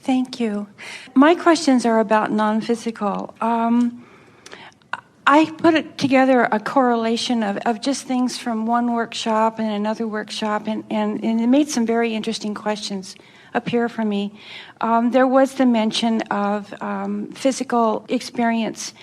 Thank you. My questions are about non-physical. I put together a correlation of just things from one workshop and another workshop, and it made some very interesting questions appear for me. There was the mention of physical experience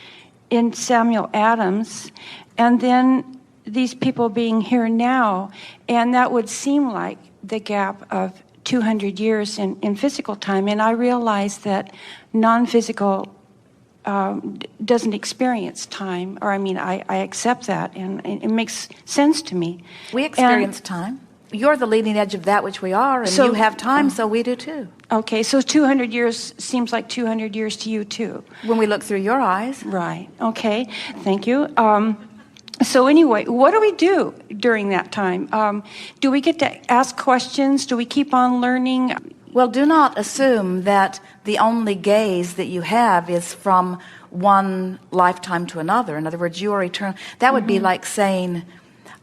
in Samuel Adams, and then these people being here now, and that would seem like the gap of 200 years in physical time, and I realized that non-physical doesn't experience time, or I accept that, and it makes sense to me. We experience time. You're the leading edge of that which we are, and you have time, so we do too. Okay, so 200 years seems like 200 years to you too. When we look through your eyes. Right, okay, thank you. So anyway, what do we do during that time? Do we get to ask questions? Do we keep on learning? Well, do not assume that the only gaze that you have is from one lifetime to another. In other words, you are eternal. That would be like saying,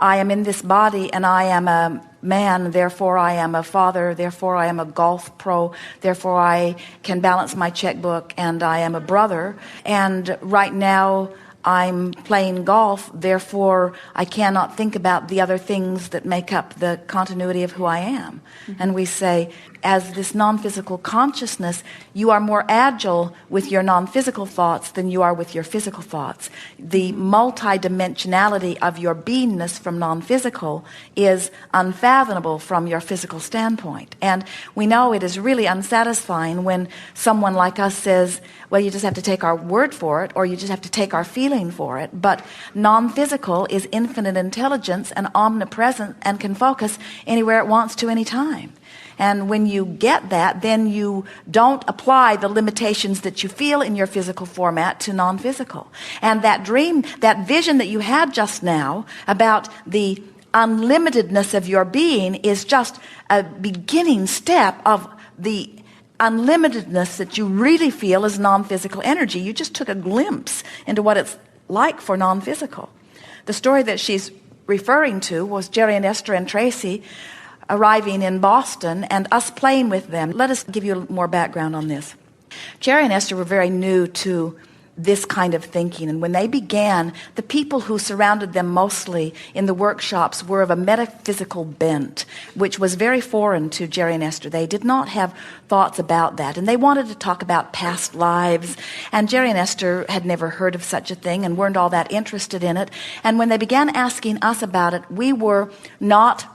I am in this body and I am a man, therefore I am a father, therefore I am a golf pro, therefore I can balance my checkbook, and I am a brother. And right now I'm playing golf, therefore I cannot think about the other things that make up the continuity of who I am. And we say, as this non-physical consciousness, you are more agile with your non-physical thoughts than you are with your physical thoughts. The multidimensionality of your beingness from non-physical is unfathomable from your physical standpoint. And we know it is really unsatisfying when someone like us says, well, you just have to take our word for it, or you just have to take our feeling for it. But non-physical is infinite intelligence and omnipresent and can focus anywhere it wants to any time. And when you get that, then you don't apply the limitations that you feel in your physical format to non-physical. And that dream, that vision that you had just now about the unlimitedness of your being is just a beginning step of the unlimitedness that you really feel as non-physical energy. You just took a glimpse into what it's like for non-physical. The story that she's referring to was Jerry and Esther and Tracy arriving in Boston and us playing with them. Let us give you more background on this. Jerry and Esther were very new to this kind of thinking, and when they began, the people who surrounded them mostly in the workshops were of a metaphysical bent, which was very foreign to Jerry and Esther. They did not have thoughts about that, and they wanted to talk about past lives, and Jerry and Esther had never heard of such a thing and weren't all that interested in it. And when they began asking us about it, we were not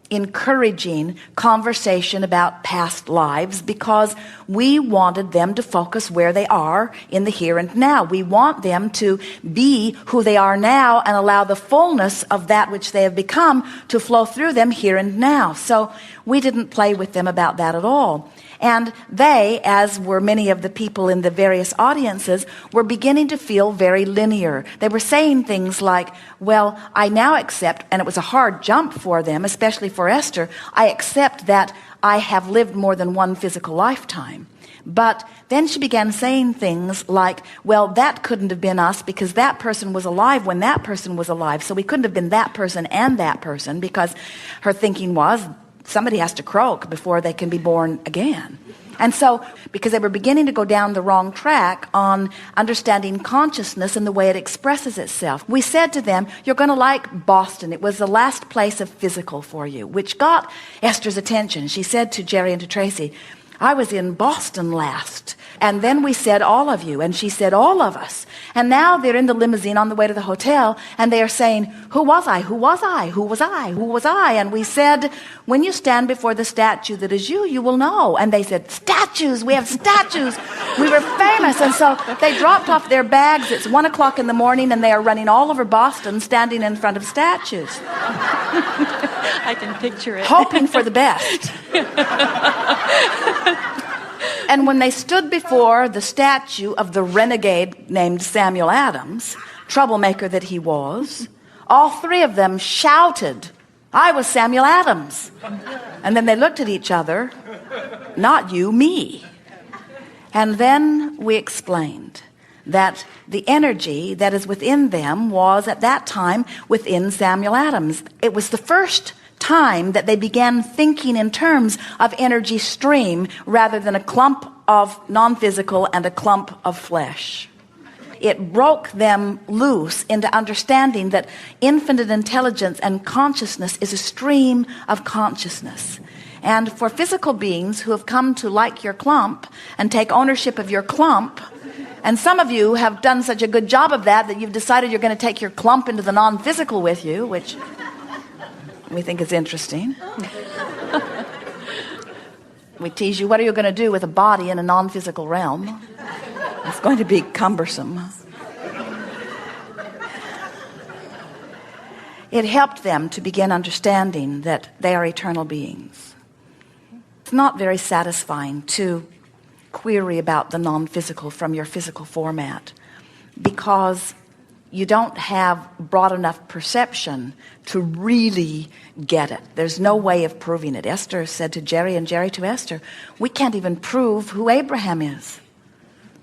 encouraging conversation about past lives, because we wanted them to focus where they are in the here and now. We want them to be who they are now and allow the fullness of that which they have become to flow through them here and now. So we didn't play with them about that at all. And they, as were many of the people in the various audiences, were beginning to feel very linear. They were saying things like, well, I now accept, and it was a hard jump for them, especially for Esther, I accept that I have lived more than one physical lifetime. But then she began saying things like, well, that couldn't have been us because that person was alive when that person was alive. So we couldn't have been that person and that person, because her thinking was, somebody has to croak before they can be born again. And so, because they were beginning to go down the wrong track on understanding consciousness and the way it expresses itself, we said to them, you're going to like Boston. It was the last place of physical for you, which got Esther's attention. She said to Jerry and to Tracy, I was in Boston last. And then we said, all of you. And she said, all of us. And now they're in the limousine on the way to the hotel, and they are saying, who was I? Who was I? Who was I? Who was I? And we said, when you stand before the statue that is you, you will know. And they said, statues, we have statues. We were famous. And so they dropped off their bags. It's 1 o'clock in the morning, and they are running all over Boston, standing in front of statues. I can picture it. Hoping for the best. And when they stood before the statue of the renegade named Samuel Adams, troublemaker that he was, all three of them shouted, I was Samuel Adams. And then they looked at each other, not you, me. And then we explained that the energy that is within them was at that time within Samuel Adams. It was the first time that they began thinking in terms of energy stream rather than a clump of non-physical and a clump of flesh. It broke them loose into understanding that infinite intelligence and consciousness is a stream of consciousness. And for physical beings who have come to like your clump and take ownership of your clump, and some of you have done such a good job of that you've decided you're going to take your clump into the non-physical with you, which we think is interesting. We tease you, what are you going to do with a body in a non-physical realm? It's going to be cumbersome. It helped them to begin understanding that they are eternal beings. It's not very satisfying to query about the non-physical from your physical format because you don't have broad enough perception to really get it. There's no way of proving it. Esther said to Jerry and Jerry to Esther, we can't even prove who Abraham is.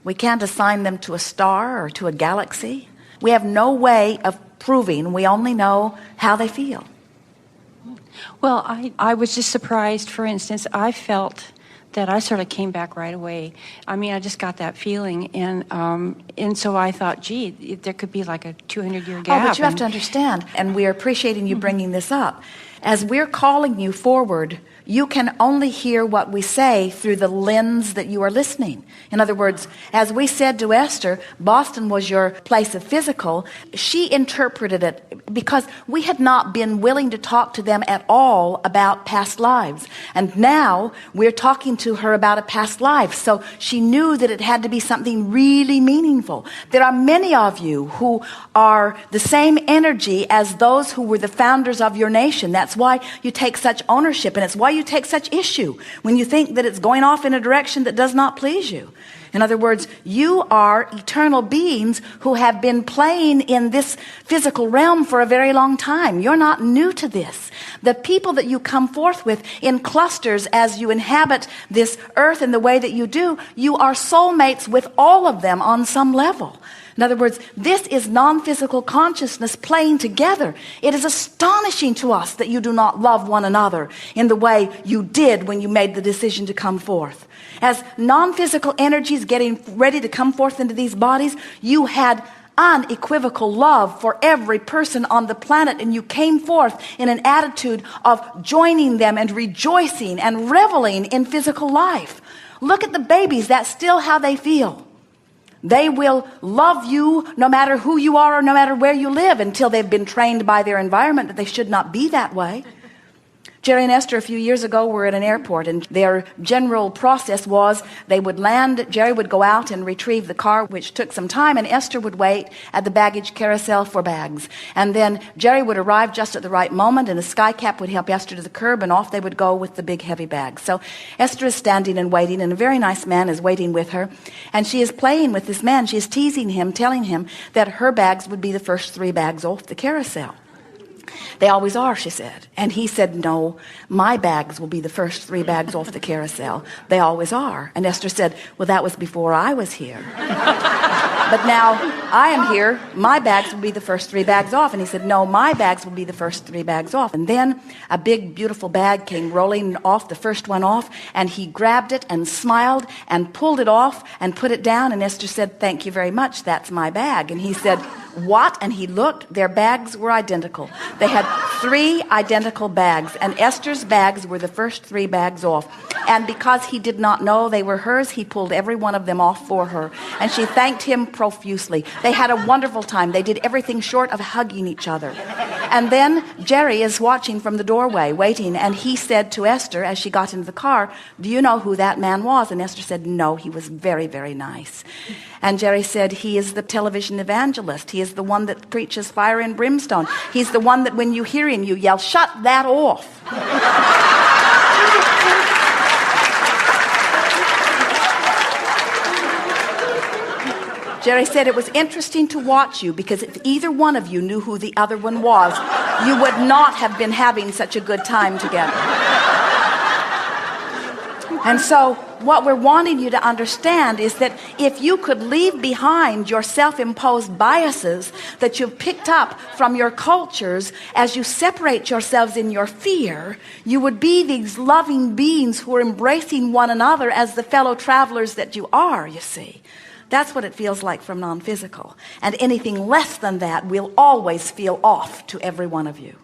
We can't assign them to a star or to a galaxy. We have no way of proving. We only know how they feel. Well, I was just surprised. For instance, I felt that I sort of came back right away. I mean, I just got that feeling, and so I thought, gee, there could be like a 200-year gap. Oh, but you have to understand, and we are appreciating you bringing this up. As we're calling you forward, you can only hear what we say through the lens that you are listening. In other words, as we said to Esther, Boston was your place of physical. She interpreted it because we had not been willing to talk to them at all about past lives. And now we're talking to her about a past life. So she knew that it had to be something really meaningful. There are many of you who are the same energy as those who were the founders of your nation. That's why you take such ownership, and it's why you take such issue when you think that it's going off in a direction that does not please you. In other words, you are eternal beings who have been playing in this physical realm for a very long time. You're not new to this. The people that you come forth with in clusters as you inhabit this earth in the way that you do, you are soulmates with all of them on some level. In other words, this is non-physical consciousness playing together. It is astonishing to us that you do not love one another in the way you did when you made the decision to come forth. As non-physical energies getting ready to come forth into these bodies, you had unequivocal love for every person on the planet, and you came forth in an attitude of joining them and rejoicing and reveling in physical life. Look at the babies. That's still how they feel. They will love you no matter who you are or no matter where you live until they've been trained by their environment that they should not be that way. Jerry and Esther a few years ago were at an airport, and their general process was they would land, Jerry would go out and retrieve the car, which took some time, and Esther would wait at the baggage carousel for bags. And then Jerry would arrive just at the right moment, and the skycap would help Esther to the curb, and off they would go with the big heavy bags. So Esther is standing and waiting, and a very nice man is waiting with her, and she is playing with this man. She is teasing him, telling him that her bags would be the first 3 bags off the carousel. They always are, she said. And he said, no, my bags will be the first 3 bags off the carousel. They always are. And Esther said, well, that was before I was here. But now I am here. My bags will be the first 3 bags off. And he said, no, my bags will be the first 3 bags off. And then a big, beautiful bag came rolling off, the first one off. And he grabbed it and smiled and pulled it off and put it down. And Esther said, thank you very much. That's my bag. And he said, what? And he looked. Their bags were identical. They had 3 identical bags, and Esther's bags were the first 3 bags off. And because he did not know they were hers, he pulled every one of them off for her. And she thanked him profusely. They had a wonderful time. They did everything short of hugging each other. And then Jerry is watching from the doorway, waiting, and he said to Esther as she got into the car, do you know who that man was? And Esther said, no, he was very, very nice. And Jerry said, he is the television evangelist. He is the one that preaches fire and brimstone. He's the one that when you hear him, you yell, shut that off. Jerry said, it was interesting to watch you because if either one of you knew who the other one was, you would not have been having such a good time together. And so what we're wanting you to understand is that if you could leave behind your self-imposed biases that you've picked up from your cultures as you separate yourselves in your fear, you would be these loving beings who are embracing one another as the fellow travelers that you are, you see. That's what it feels like from non-physical. And anything less than that will always feel off to every one of you.